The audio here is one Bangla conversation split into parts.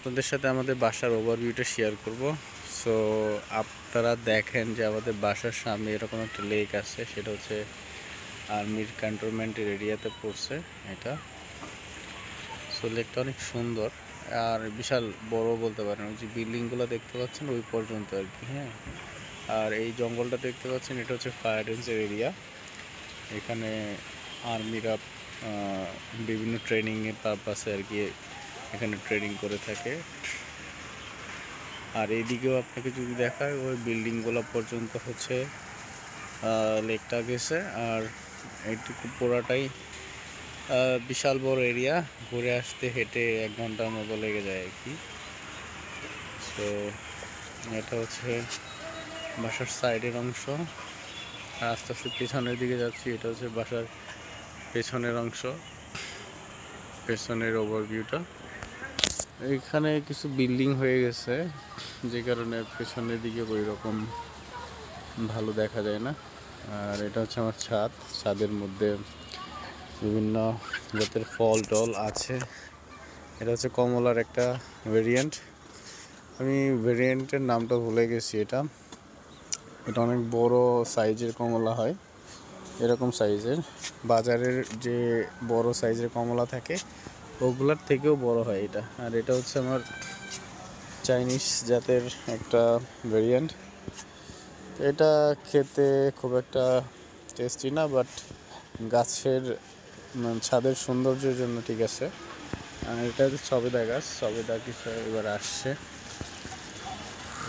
আপনাদের সাথে আমাদের বাসার ওভারভিউটা শেয়ার করব। সো আপনারা দেখেন যে আমাদের বাসার সামনে এরকম একটা লেক আছে, সেটা হচ্ছে আর্মির ক্যান্টনমেন্টের এরিয়াতে পড়ছে এটা। সো লেকটা অনেক সুন্দর আর বিশাল বড় বলতে পারেন। ওই যে বিল্ডিংগুলো দেখতে পাচ্ছেন ওই পর্যন্ত আর কি। হ্যাঁ, আর এই জঙ্গলটা দেখতে পাচ্ছেন এটা হচ্ছে ফায়ার রেঞ্জের এরিয়া। এখানে আর্মিরা বিভিন্ন ট্রেনিংয়ের পারপাসে আর কি এখানে ট্রেনিং করে থাকে। আর এইদিকেও আপনাকে যদি দেখায় ওই বিল্ডিংগুলো পর্যন্ত হচ্ছে লেকটা গেছে। আর এইটুকু পুরাটাই বিশাল বড় এরিয়া, ঘুরে আসতে হেঁটে 1 ঘন্টার মতো লেগে যায় আর কি। সো এটা হচ্ছে বাসার সাইডের অংশ। আস্তে আস্তে পেছনের দিকে যাচ্ছি, এটা হচ্ছে বাসার পেছনের অংশ, পেছনের ওভারভিউটা। এখানে কিছু বিল্ডিং হয়ে গেছে যে কারণে পেছনের দিকে ওই রকম ভালো দেখা যায় না। আর এটা হচ্ছে আমার ছাদ, ছাদের মধ্যে বিভিন্ন জাতের ফল টল আছে। এটা হচ্ছে কমলার একটা ভেরিয়েন্ট, আমি ভেরিয়েন্টের নামটা ভুলে গেছি। এটা অনেক বড় সাইজের কমলা হয়, এরকম সাইজের। বাজারের যে বড় সাইজের কমলা থাকে ওগুলার থেকেও বড় হয় এটা। আর এটা হচ্ছে আমার চাইনিজ জাতের একটা ভেরিয়েন্ট। এটা খেতে খুব একটা টেস্টি না, বাট গাছের ছাদের সৌন্দর্যের জন্য ঠিক আছে। আর এটা হচ্ছে সবেদা গাছ, সবেদা কিছু এবার আসছে।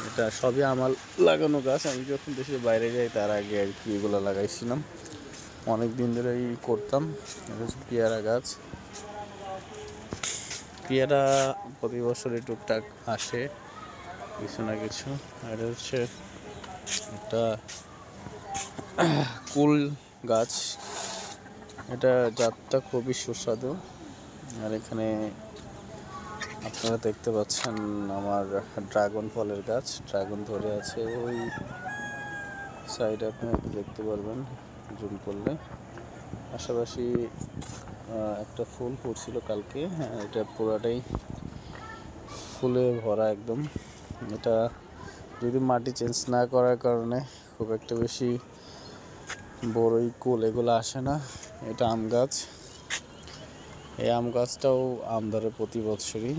এটা সবই আমার লাগানো গাছ, আমি যখন দেশের বাইরে যাই তার আগে আর কি এগুলো লাগাইছিলাম, অনেক দিন ধরেই করতাম। এটা হচ্ছে পেয়ারা গাছ, পেয়ারা প্রতি বছরই টুকটাক আসে কিছু না কিছু। আর হচ্ছে একটা কুল গাছ, এটা জাতটা খুবই সুস্বাদু। আর এখানে আপনারা দেখতে পাচ্ছেন আমার ড্রাগন ফলের গাছ, ড্রাগন ধরে আছে ওই সাইডে, আপনারা দেখতে পারবেন জুম করলে। পাশাপাশি একটা ফুল ফুটছিল কালকে, হ্যাঁ এটা পুরাটাই ফুলে ভরা একদম। এটা যদি মাটি চেঞ্জ না করার কারণে খুব একটা বেশি বড়ই কুল এগুলো আসে না। এটা আম গাছ, এই আম গাছটাও আম ধরে প্রতি বছরই।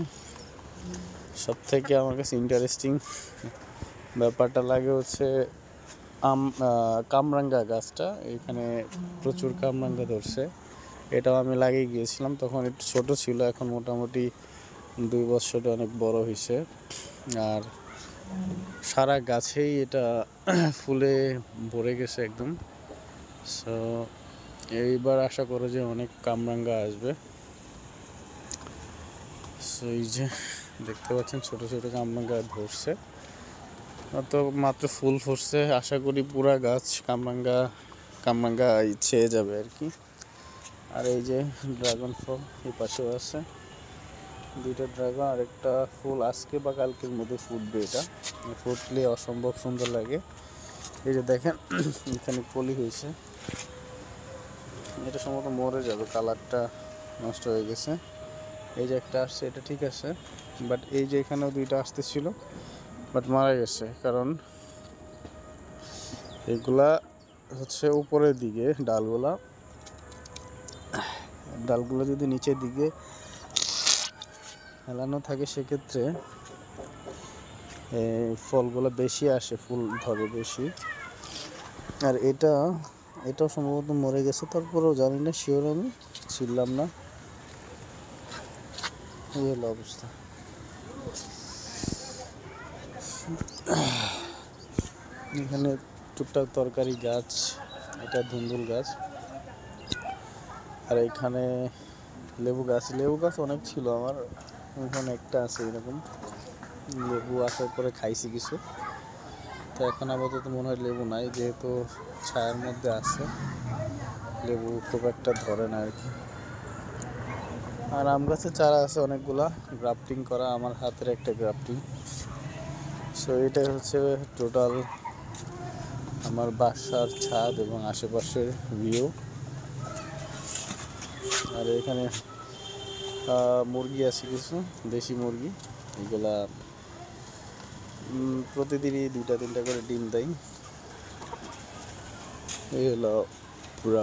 সব থেকে আমার কাছে ইন্টারেস্টিং ব্যাপারটা লাগে হচ্ছে কামরাঙ্গা গাছটা, এখানে প্রচুর কামরাঙ্গা ধরছে। এটাও আমি লাগিয়ে গিয়েছিলাম, তখন একটু ছোট ছিল, এখন মোটামুটি 2 বছরে অনেক বড় হয়েছে। আর সারা গাছেই এটা ফুলে ভরে গেছে একদম। সো এইবার আশা করো যে অনেক কামরাঙ্গা আসবে। সো এই যে দেখতে পাচ্ছেন ছোট ছোট কামরাঙ্গা ধরছে, তো মাত্র ফুল ফুটছে, আশা করি পুরা গাছ কামরাঙ্গা ছেয়ে যাবে আর কি। আর এই যে ড্রাগন ফল এই পাশেও আছে, 2টা ড্রাগন, আর একটা ফুল আজকে বা কালকের মধ্যে ফুটবে। এটা ফুটলে অসম্ভব সুন্দর লাগে। এই যে দেখেন এখানে কলি হয়েছে, এটা সম্ভবত মরে যাবে, কালারটা নষ্ট হয়ে গেছে। এই যে একটা আসছে, এটা ঠিক আছে, বাট এই যে এখানেও 2টা আসতেছিল বাট মারা গেছে, কারণ এগুলা হচ্ছে উপরের দিকে ডালগুলো যদি নিচের দিকে হেলানো থাকে সেক্ষেত্রে ফলগুলো বেশি আসে, ফুল ধরে বেশি। আর এটাও সম্ভবত মরে গেছে, তারপরেও জানি না, শিওর আমি ছিলাম না। এই হলো অবস্থা। এখানে টুকটাক তরকারি গাছ, এটা ধুন্দুল গাছ। আর এখানে লেবু গাছ অনেক ছিল আমার, এখন একটা আছে এরকম। লেবু আসার পরে খাইছি কিছু, তো এখন আপাতত মনে হয় লেবু নাই, যেহেতু ছায়ার মধ্যে আছে লেবু খুব একটা ধরে না আর কি। আর আম গাছের চারা আছে অনেকগুলা, গ্রাফটিং করা, আমার হাতের একটা গ্রাফটিং। সো এটাই হচ্ছে টোটাল আমার বাসার ছাদ এবং আশেপাশের ভিউ। আর এখানে মুরগি আছে কিছু, দেশি মুরগি, এগুলা প্রতিদিনই 2-3টা করে ডিম দেয়। এই হলো পুরা